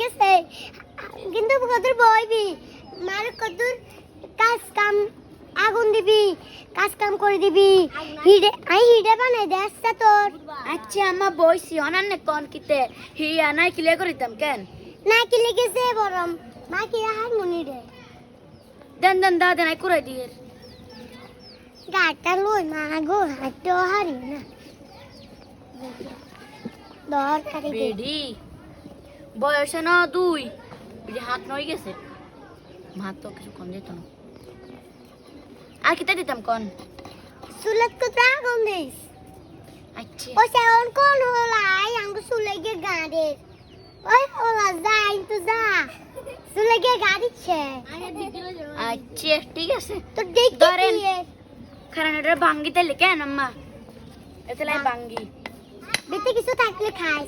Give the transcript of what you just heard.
গেছে কিন্তু কত বইবি মার কত কাজ কাম আগুন দিবি কাজ কাম করে দিবি হিডে বানাই দে আচ্ছা তোর আচ্ছা আমা বইছি অনান্নে কোন কিতে হিয়া নাই ক্লিয়ার করিতাম কেন না কি লিখেছে বরম মা কি হারমোনি রে দেন দেন দাদা নাই কুরাই দিয়ে গাটা লই মা গো হাঁটো হারি না দরকারি দে বেডি বয়স না 2 বেডি হাত নই গেছে ভাত তো কিছু কম যেত না আর কিতা দিতাম কোন সুলত কত আগুন দিস আচ্ছা ও সেন কোন হলাই আঙ্গু সুলেগে গাড়ে ওই ওলা যাই তো যা সুলেগে গাড়িছে আচ্ছা ঠিক আছে তো দেখ ধরেন। কারণ এটা ভাঙ্গি তাইলে কেন আম্মা এতে লাই ভাঙ্গি বেতে কিছু থাকলে খাইস